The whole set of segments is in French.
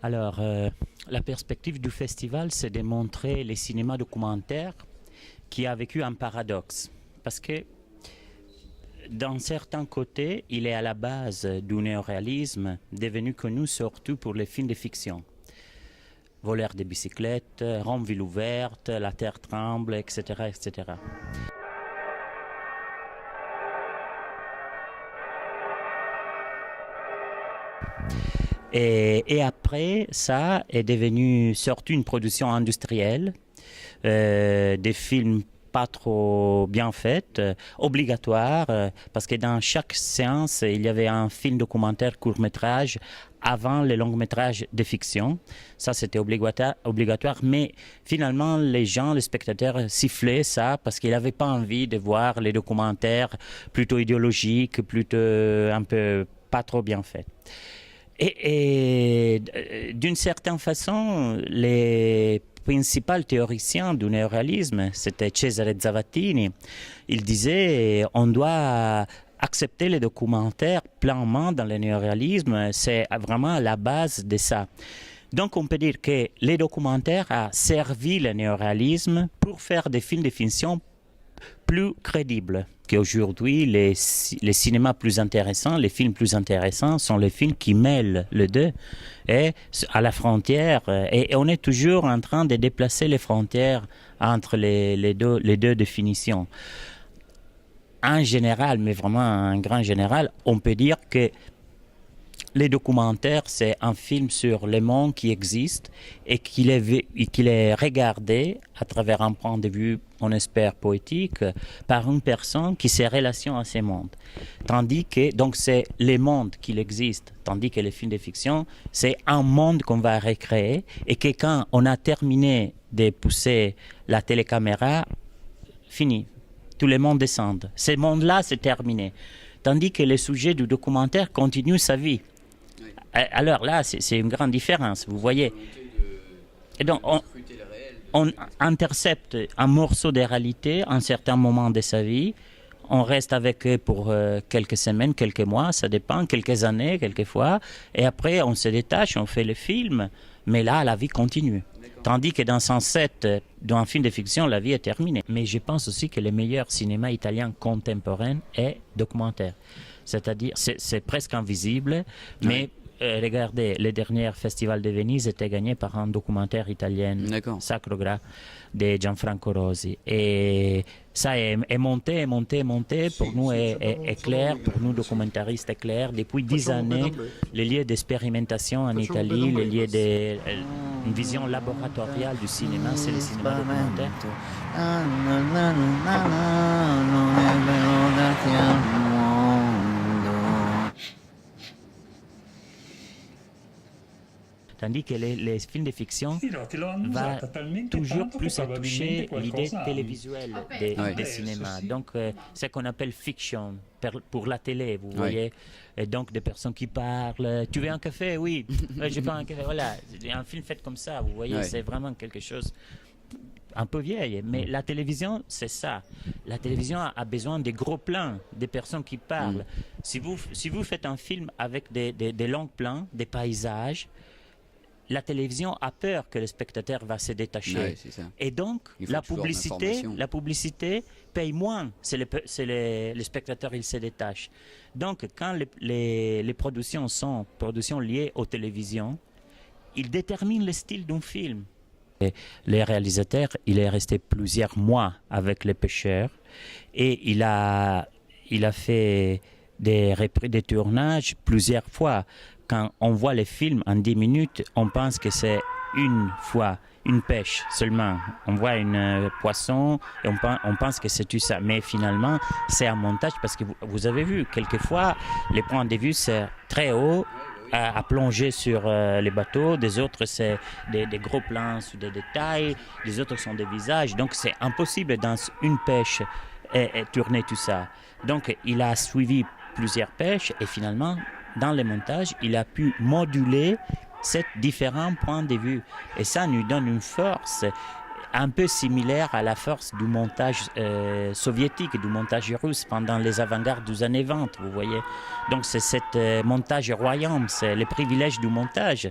Alors, la perspective du festival, c'est de montrer les cinémas documentaires qui a vécu un paradoxe. Parce que d'un certain côté, il est à la base du néoréalisme, devenu connu surtout pour les films de fiction. Voleurs de bicyclettes, Rome ville ouverte, La Terre tremble, etc., etc. Et après, ça est devenu surtout une production industrielle, des films pas trop bien faits, obligatoires, parce que dans chaque séance, il y avait un film documentaire court-métrage avant les longs-métrages de fiction. Ça, c'était obligatoire, mais finalement, les gens, les spectateurs sifflaient ça parce qu'ils n'avaient pas envie de voir les documentaires plutôt idéologiques, plutôt un peu pas trop bien faits. Et d'une certaine façon, les principaux théoriciens du néoréalisme, c'était Cesare Zavattini, il disait on doit accepter les documentaires pleinement dans le néoréalisme, c'est vraiment la base de ça. Donc on peut dire que les documentaires ont servi le néoréalisme pour faire des films de fiction plus crédible qu'aujourd'hui les cinémas plus intéressants, les films plus intéressants sont les films qui mêlent les deux et à la frontière et on est toujours en train de déplacer les frontières entre les deux définitions. En général, mais vraiment en grand général, on peut dire que les documentaires, c'est un film sur le monde qui existe et qu'il est regardé à travers un point de vue, on espère, poétique, par une personne qui se relationne à ce monde. Tandis que, donc c'est le monde qui existe, tandis que les films de fiction, c'est un monde qu'on va recréer et que quand on a terminé de pousser la télécaméra, fini. Tout le monde descend. Ce monde-là, c'est terminé. Tandis que le sujet du documentaire continue sa vie. Alors là, c'est une grande différence, vous voyez. Et donc, on intercepte un morceau de réalité à un certain moment de sa vie. On reste avec eux pour quelques semaines, quelques mois, ça dépend, quelques années, quelquefois. Et après, on se détache, on fait le film. Mais là, la vie continue. Tandis que dans 107, dans un film de fiction, la vie est terminée. Mais je pense aussi que le meilleur cinéma italien contemporain est documentaire. C'est-à-dire, c'est presque invisible, mais regardez, le dernier festival de Venise était gagné par un documentaire italien, Sacro Gra, de Gianfranco Rosi. Et ça est monté, monté, monté. Pour nous, est clair, pour nous, documentaristes, est clair. Depuis 10 années, les lieux d'expérimentation en Italie, les lieux d'une vision laboratoriale du cinéma, c'est le cinéma documentaire. Tandis que les films de fiction vont toujours plus à toucher l'idée télévisuelle des cinémas. Donc, ce qu'on appelle fiction pour la télé, vous voyez. Et donc, des personnes qui parlent. Tu veux un café? Oui. Je veux un café. Voilà. Un film fait comme ça, vous voyez. C'est vraiment quelque chose un peu vieille, mais la télévision, c'est ça. La télévision a besoin des gros plans, des personnes qui parlent. Si vous faites un film avec des longs plans, des paysages, la télévision a peur que le spectateur va se détacher. Et donc, la publicité paye moins si le spectateur il se détache. Donc, quand les productions sont productions liées aux télévisions, ils déterminent le style d'un film. Et le réalisateur, il est resté plusieurs mois avec les pêcheurs et il a fait des tournages plusieurs fois. Quand on voit les films en 10 minutes, on pense que c'est une fois, une pêche seulement. On voit un poisson et on pense que c'est tout ça. Mais finalement, c'est un montage parce que vous avez vu, quelquefois, les points de vue, c'est très haut à plonger sur les bateaux. Des autres, c'est des gros plans sur des détails. Les autres sont des visages. Donc, c'est impossible dans une pêche et tourner tout ça. Donc, il a suivi plusieurs pêches et finalement, dans le montage, il a pu moduler ces différents points de vue. Et ça nous donne une force un peu similaire à la force du montage soviétique, du montage russe pendant les avant-gardes des années 20, vous voyez. Donc c'est ce montage royaume, c'est le privilège du montage.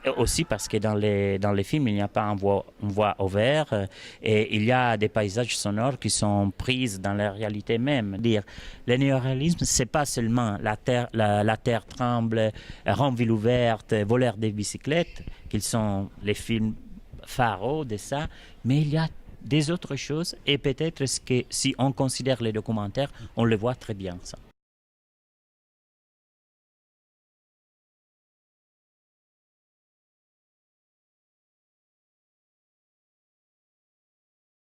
Et aussi parce que dans les films, il n'y a pas une voix au vert et il y a des paysages sonores qui sont prises dans la réalité même. Dire, le néoréalisme, c'est pas seulement la terre tremble, Rome ville ouverte, Voleur des bicyclettes, qu'ils sont les films phares de ça, mais il y a des autres choses et peut-être que si on considère les documentaires, on le voit très bien ça.